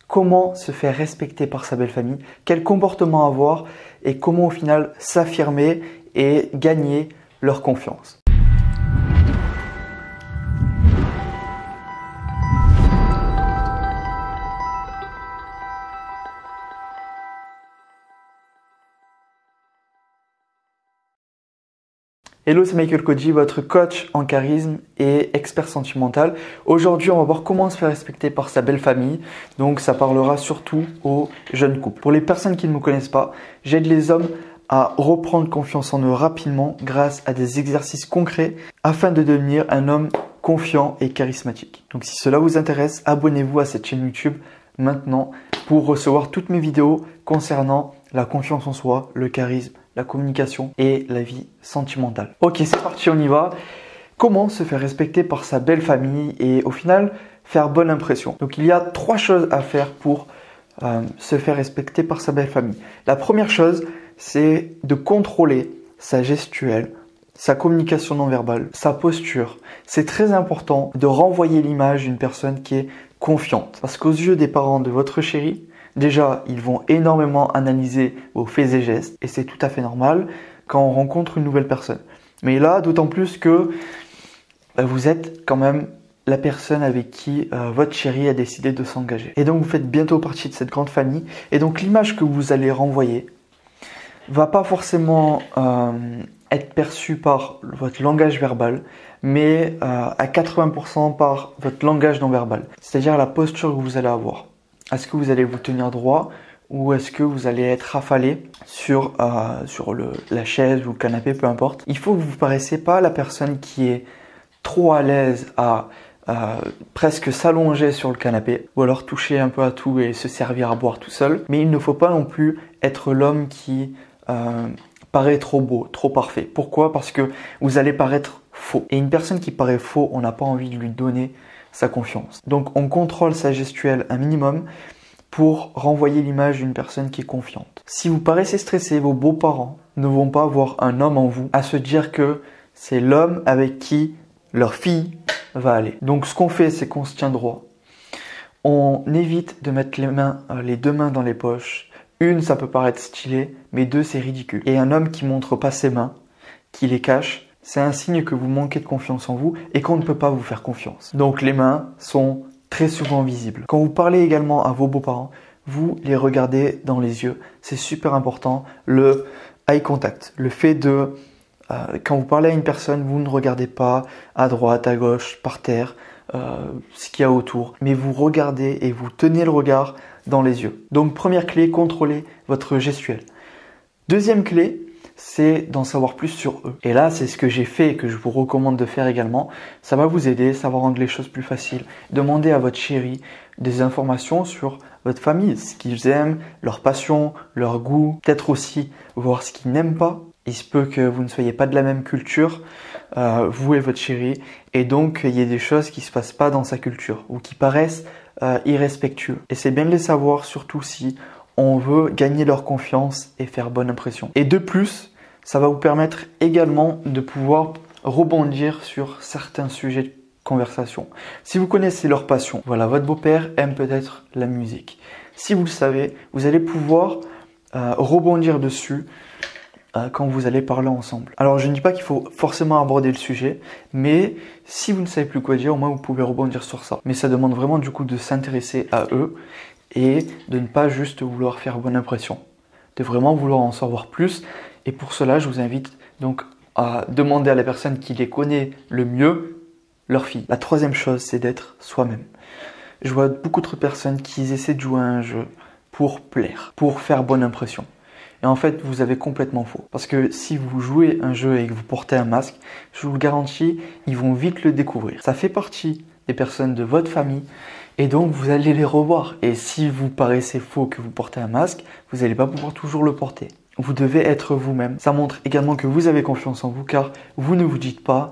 comment se faire respecter par sa belle famille, quel comportement avoir et comment au final s'affirmer et gagner leur confiance. Hello, c'est Michael Koji, votre coach en charisme et expert sentimental. Aujourd'hui, on va voir comment se faire respecter par sa belle famille. Donc, ça parlera surtout aux jeunes couples. Pour les personnes qui ne me connaissent pas, j'aide les hommes à reprendre confiance en eux rapidement grâce à des exercices concrets afin de devenir un homme confiant et charismatique. Donc, si cela vous intéresse, abonnez-vous à cette chaîne YouTube maintenant pour recevoir toutes mes vidéos concernant la confiance en soi, le charisme, la communication et la vie sentimentale. Ok, c'est parti, on y va. Comment se faire respecter par sa belle famille et au final faire bonne impression? Donc il y a 3 choses à faire pour se faire respecter par sa belle famille. La première chose, c'est de contrôler sa gestuelle, sa communication non verbale, sa posture. C'est très important de renvoyer l'image d'une personne qui est confiante. Parce qu'aux yeux des parents de votre chéri, déjà, ils vont énormément analyser vos faits et gestes et c'est tout à fait normal quand on rencontre une nouvelle personne. Mais là, d'autant plus que vous êtes quand même la personne avec qui votre chéri a décidé de s'engager. Et donc, vous faites bientôt partie de cette grande famille. Et donc, l'image que vous allez renvoyer va pas forcément être perçue par votre langage verbal, mais à 80% par votre langage non verbal, c'est-à-dire la posture que vous allez avoir. Est-ce que vous allez vous tenir droit ou est-ce que vous allez être affalé sur la chaise ou le canapé, peu importe. Il faut que vous ne paraissiez pas la personne qui est trop à l'aise à presque s'allonger sur le canapé ou alors toucher un peu à tout et se servir à boire tout seul. Mais il ne faut pas non plus être l'homme qui paraît trop beau, trop parfait. Pourquoi? Parce que vous allez paraître faux. Et une personne qui paraît faux, on n'a pas envie de lui donner sa confiance. Donc on contrôle sa gestuelle un minimum pour renvoyer l'image d'une personne qui est confiante. Si vous paraissez stressé, vos beaux-parents ne vont pas voir un homme en vous à se dire que c'est l'homme avec qui leur fille va aller. Donc ce qu'on fait, c'est qu'on se tient droit. On évite de mettre les 2 mains dans les poches. 1, ça peut paraître stylé, mais 2, c'est ridicule. Et un homme qui montre pas ses mains, qui les cache, c'est un signe que vous manquez de confiance en vous et qu'on ne peut pas vous faire confiance. Donc les mains sont très souvent visibles. Quand vous parlez également à vos beaux-parents, vous les regardez dans les yeux. C'est super important. Le eye contact, le fait de... quand vous parlez à une personne, vous ne regardez pas à droite, à gauche, par terre, ce qu'il y a autour. Mais vous regardez et vous tenez le regard dans les yeux. Donc première clé, contrôlez votre gestuelle. Deuxième clé, c'est d'en savoir plus sur eux. Et là, c'est ce que j'ai fait et que je vous recommande de faire également. Ça va vous aider, ça va rendre les choses plus faciles. Demandez à votre chéri des informations sur votre famille, ce qu'ils aiment, leurs passions, leurs goûts, peut-être aussi voir ce qu'ils n'aiment pas. Il se peut que vous ne soyez pas de la même culture, vous et votre chéri, et donc il y ait des choses qui ne se passent pas dans sa culture ou qui paraissent irrespectueux. Et c'est bien de les savoir, surtout si on veut gagner leur confiance et faire bonne impression. Et de plus, ça va vous permettre également de pouvoir rebondir sur certains sujets de conversation. Si vous connaissez leur passion, voilà, votre beau-père aime peut-être la musique. Si vous le savez, vous allez pouvoir rebondir dessus quand vous allez parler ensemble. Alors je ne dis pas qu'il faut forcément aborder le sujet, mais si vous ne savez plus quoi dire, au moins vous pouvez rebondir sur ça. Mais ça demande vraiment du coup de s'intéresser à eux et de ne pas juste vouloir faire bonne impression, de vraiment vouloir en savoir plus. Et pour cela, je vous invite donc à demander à la personne qui les connaît le mieux, leur fille. La 3e chose, c'est d'être soi-même. Je vois beaucoup de personnes qui essaient de jouer à un jeu pour plaire, pour faire bonne impression. Et en fait, vous avez complètement faux. Parce que si vous jouez un jeu et que vous portez un masque, je vous le garantis, ils vont vite le découvrir. Ça fait partie des personnes de votre famille et donc vous allez les revoir. Et si vous paraissez faux que vous portez un masque, vous n'allez pas pouvoir toujours le porter. Vous devez être vous-même. Ça montre également que vous avez confiance en vous car vous ne vous dites pas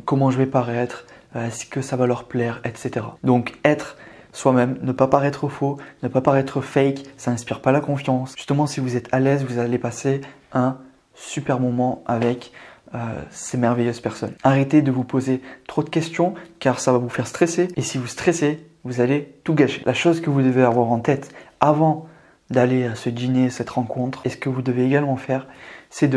comment je vais paraître, est-ce que ça va leur plaire, etc. Donc être soi-même, ne pas paraître faux, ne pas paraître fake, ça n'inspire pas la confiance. Justement, si vous êtes à l'aise, vous allez passer un super moment avec ces merveilleuses personnes. Arrêtez de vous poser trop de questions car ça va vous faire stresser. Et si vous stressez, vous allez tout gâcher. La chose que vous devez avoir en tête avant d'aller à ce dîner, cette rencontre, et ce que vous devez également faire, c'est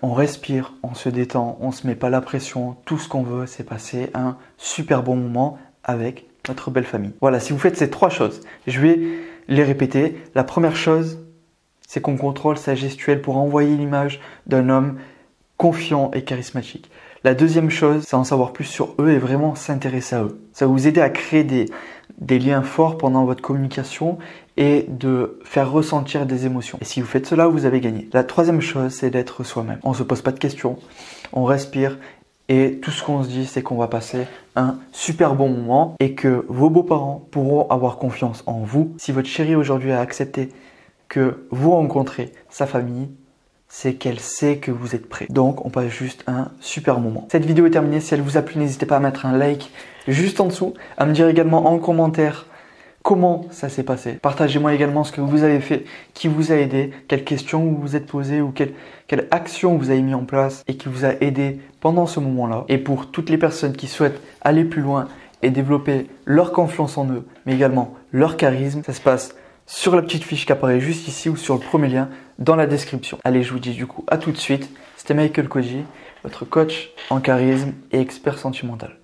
on respire, on se détend, on ne se met pas la pression. Tout ce qu'on veut, c'est passer un super bon moment avec notre belle famille. Voilà, si vous faites ces 3 choses, je vais les répéter. La première chose, c'est qu'on contrôle sa gestuelle pour envoyer l'image d'un homme confiant et charismatique. La deuxième chose, c'est en savoir plus sur eux et vraiment s'intéresser à eux. Ça va vous aider à créer des liens forts pendant votre communication et de faire ressentir des émotions. Et si vous faites cela, vous avez gagné. La troisième chose, c'est d'être soi-même. On ne se pose pas de questions, on respire et tout ce qu'on se dit, c'est qu'on va passer un super bon moment et que vos beaux-parents pourront avoir confiance en vous. Si votre chérie aujourd'hui a accepté que vous rencontrez sa famille, c'est qu'elle sait que vous êtes prêts. Donc, on passe juste un super moment. Cette vidéo est terminée. Si elle vous a plu, n'hésitez pas à mettre un like juste en dessous, à me dire également en commentaire comment ça s'est passé. Partagez-moi également ce que vous avez fait, qui vous a aidé, quelles questions vous vous êtes posées ou quelle action vous avez mis en place et qui vous a aidé pendant ce moment-là. Et pour toutes les personnes qui souhaitent aller plus loin et développer leur confiance en eux, mais également leur charisme, ça se passe sur la petite fiche qui apparaît juste ici ou sur le premier lien dans la description. Allez, je vous dis du coup à tout de suite. C'était Michael Koji, votre coach en charisme et expert sentimental.